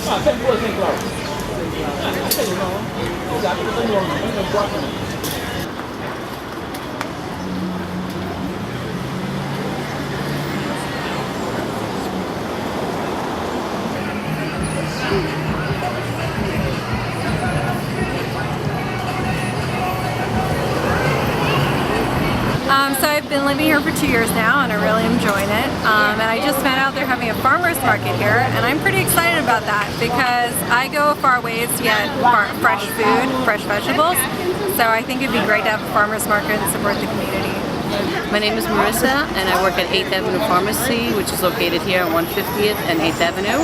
So I've been living here for 2 years now and I really enjoying it. And I just found out they're having a farmer's market here and I'm pretty excited about that because I go a far ways to get fresh food, fresh vegetables. So I think it'd be great to have a farmer's market and support the community. My name is Marissa and I work at 8th Avenue Pharmacy, which is located here on 150th and 8th Avenue.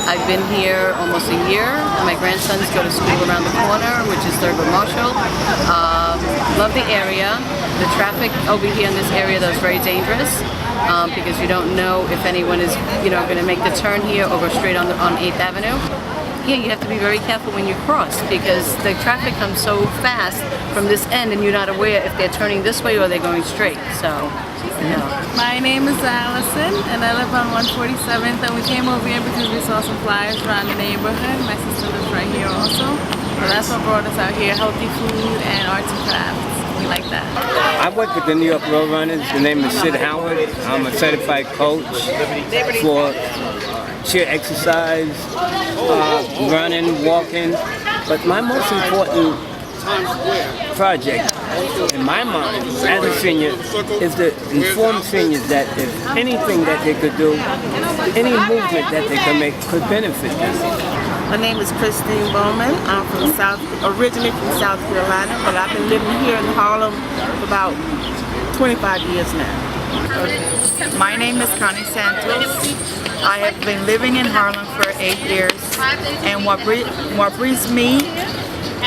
I've been here almost a year. My grandsons go to school around the corner, which is Thurgood Marshall. Love the area. The traffic over here in this area though is very dangerous because you don't know if anyone is, going to make the turn here or go straight on 8th Avenue. Yeah, you have to be very careful when you cross because the traffic comes so fast from this end and you're not aware if they're turning this way or they're going straight. So, My name is Allison and I live on 147th and we came over here because we saw some flyers around the neighborhood. My sister lives right here also. So that's what brought us out here, healthy food and arts and crafts. We like that. I work with the New York Road Runners. The name is Sid Howard. I'm a certified coach for sheer exercise, running, walking. But my most important project in my mind as a senior is to inform seniors that if anything that they could do, any movement that they could make could benefit them. My name is Christine Bowman. I'm originally from South Carolina, but I've been living here in Harlem for about 25 years now. My name is Connie Santos. I have been living in Harlem for 8 years, and what brings me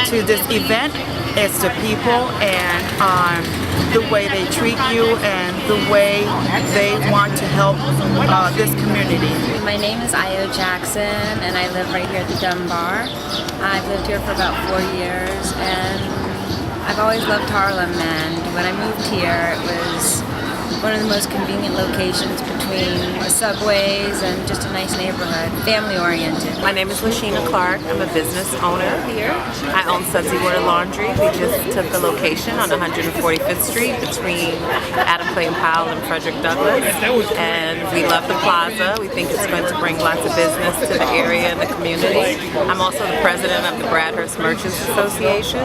to this event is the people and the way they treat you and the way they want to help this community. My name is Io Jackson and I live right here at the Dunbar. I've lived here for about 4 years and I've always loved Harlem, and when I moved here it was one of the most convenient locations between the subways and just a nice neighborhood, family oriented. My name is Lashina Clark. I'm a business owner here. I own Sudsy Water Laundry. We just took a location on 145th Street between Adam Clayton Powell and Frederick Douglass. And we love the plaza. We think it's going to bring lots of business to the area and the community. I'm also the president of the Bradhurst Merchants Association.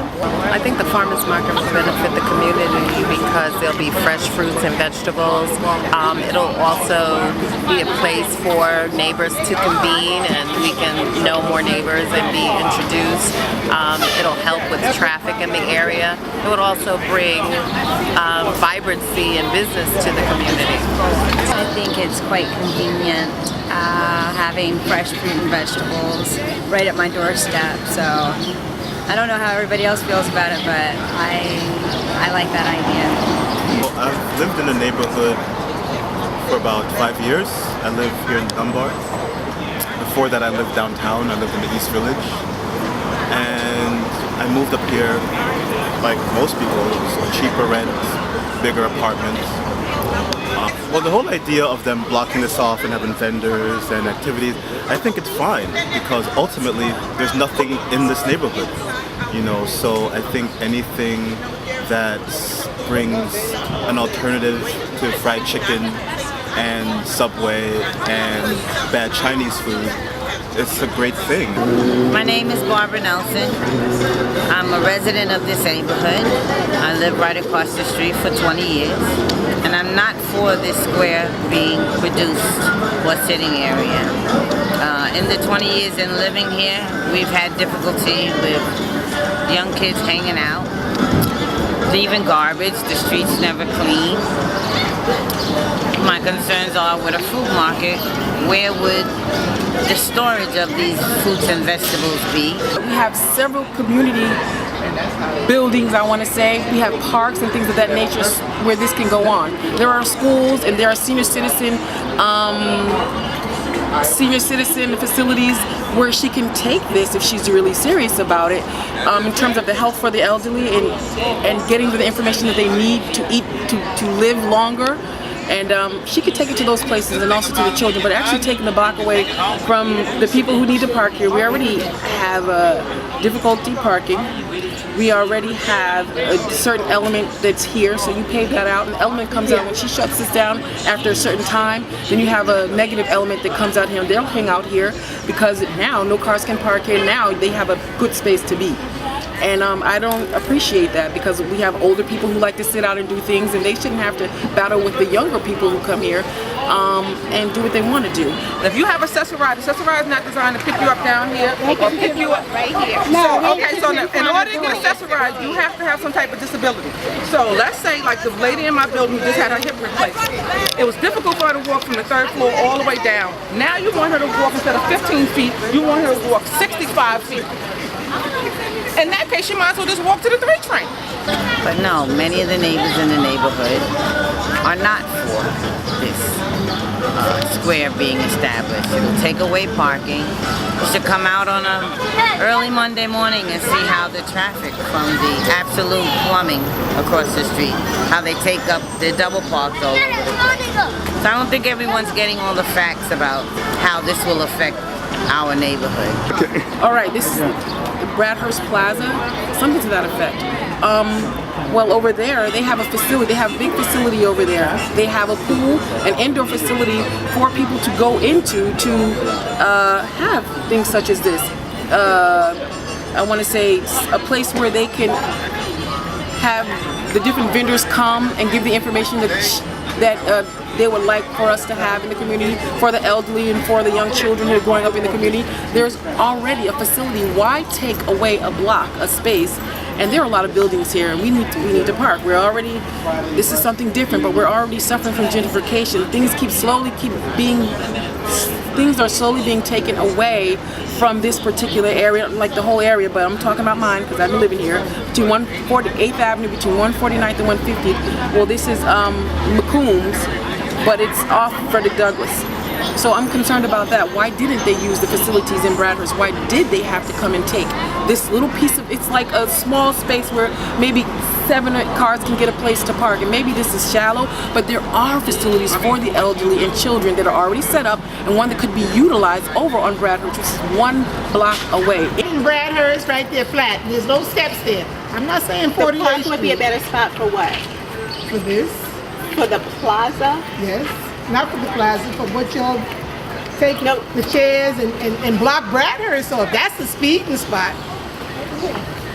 I think the farmers market will benefit the community because there'll be fresh fruits and vegetables. It'll also be a place for neighbors to convene and we can know more neighbors and be introduced. It'll help with traffic in the area. It would also bring vibrancy and business to the community. I think it's quite convenient having fresh fruit and vegetables right at my doorstep. So I don't know how everybody else feels about it, but I like that idea. Well, I've lived in the neighborhood for about 5 years. I live here in Dunbar. Before that I lived downtown. I lived in the East Village. And I moved up here like most people. It was cheaper rent, bigger apartments. Well, the whole idea of them blocking this off and having vendors and activities, I think it's fine because ultimately there's nothing in this neighborhood, so I think anything that brings an alternative to fried chicken and Subway and bad Chinese food, it's a great thing. My name is Barbara Nelson. I'm a resident of this neighborhood. I live right across the street for 20 years. And I'm not for this square being reduced or sitting area. In the 20 years in living here, we've had difficulty with young kids hanging out, leaving garbage, the streets never clean. My concerns are with a fruit market, where would the storage of these fruits and vegetables be? We have several community buildings, I want to say. We have parks and things of that nature where this can go on. There are schools and there are senior citizen facilities where she can take this if she's really serious about it, in terms of the health for the elderly and getting them the information that they need to eat to live longer. And she could take it to those places and also to the children, but actually taking the block away from the people who need to park here. We already have difficulty parking. We already have a certain element that's here, so you pave that out. An element comes out when she shuts this down after a certain time. Then you have a negative element that comes out here, and they'll hang out here because now no cars can park here. Now they have a good space to be. And I don't appreciate that because we have older people who like to sit out and do things, and they shouldn't have to battle with the younger people who come here and do what they want to do. If you have Accessorize is not designed to pick you up down here or pick you up right here. So in order to get Accessorize, you have to have some type of disability. So let's say like the lady in my building who just had her hip replaced. It was difficult for her to walk from the 3rd floor all the way down. Now you want her to walk instead of 15 feet, you want her to walk 65 feet. In that case, you might as well just walk to the 3 train. But no, many of the neighbors in the neighborhood are not for this square being established. It will take away parking. You should come out on a early Monday morning and see how the traffic from the absolute plumbing across the street, how they take up, they're double parked all over the place. So I don't think everyone's getting all the facts about how this will affect our neighborhood. All right, this is Bradhurst Plaza, something to that effect. Well, over there, they have a facility, they have a big facility over there. They have a pool, an indoor facility for people to go into to have things such as this. I want to say a place where they can have the different vendors come and give the information that they would like for us to have in the community, for the elderly and for the young children who are growing up in the community. There's already a facility. Why take away a block, a space? And there are a lot of buildings here, and we need to park. We're already, this is something different, but we're already suffering from gentrification. Things are slowly being taken away from this particular area, like the whole area, but I'm talking about mine because I've been living here, between 148th Avenue, between 149th and 150th. Well, this is McCombs, but it's off Frederick Douglass. So I'm concerned about that. Why didn't they use the facilities in Bradhurst? Why did they have to come and take this little piece of, it's like a small space where maybe 7 cars can get a place to park, and maybe this is shallow, but there are facilities for the elderly and children that are already set up, and one that could be utilized over on Bradhurst, which is 1 block away. In Bradhurst, right there, flat. There's no steps there. I'm not saying 48th The park would be a better spot for what? For this? For the plaza? Yes. Not for the plaza, for what y'all take the chairs and block Bradhurst. So if that's the speaking spot,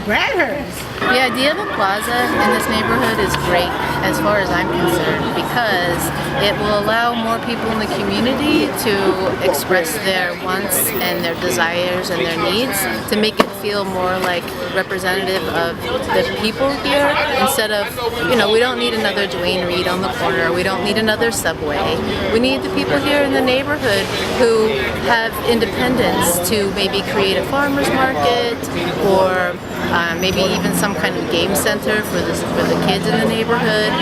Bradhurst. The idea of a plaza in this neighborhood is great as far as I'm concerned because it will allow more people in the community to express their wants and their desires and their needs to make it feel more like representative of the people here instead of, you know, we don't need another Duane Reade on the corner, we don't need another Subway. We need the people here in the neighborhood who have independence to maybe create a farmer's market or maybe even some kind of game center for the kids in the neighborhood.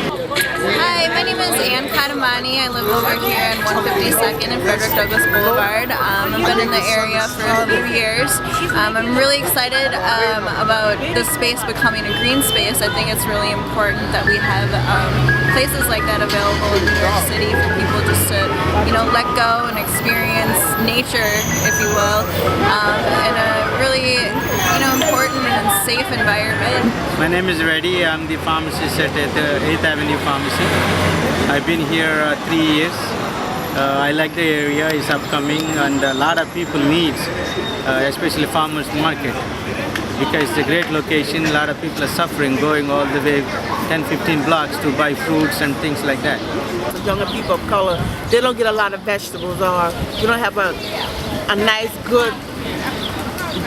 Hi, my name is Ann Katamani. I live over here in 152nd and Frederick Douglass Boulevard. I've been in the area for a few years. I'm really excited about this space becoming a green space. I think it's really important that we have places like that available in New York City for people just to, you know, let go and experience nature, if you will, in a really, you know, important and safe environment. My name is Reddy. I'm the pharmacist at 8th Avenue Pharmacy. I've been here 3 years. I like the area, it's upcoming, and a lot of people need, especially farmers market, because it's a great location. A lot of people are suffering going all the way 10-15 blocks to buy fruits and things like that. The younger people of color, they don't get a lot of vegetables, or you don't have a nice, good,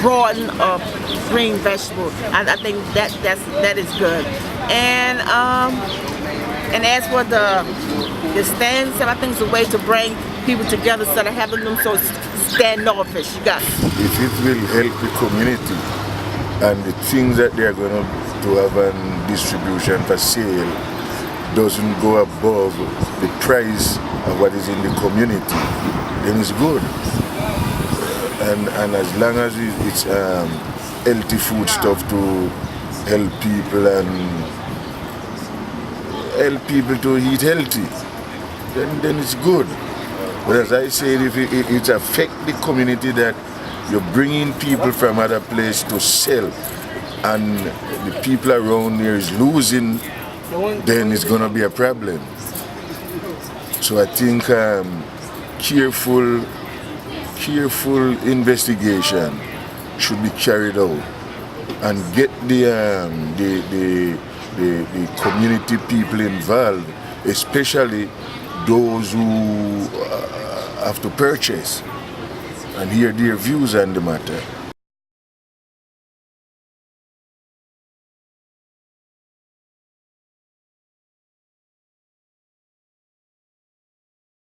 broad green vegetable. I think that is good. And as for the stands, I think it's a way to bring people together instead of having them so standoffish. You got if it will help the community and the things that they're going to have a distribution for sale doesn't go above the price of what is in the community, then it's good. And as long as it's healthy food stuff to help people and help people to eat healthy, then it's good. But as I said, if it affects the community that you're bringing people from other places to sell, and the people around here is losing, then it's going to be a problem. So I think careful investigation should be carried out and get the community people involved, especially those who have to purchase, and hear their views on the matter.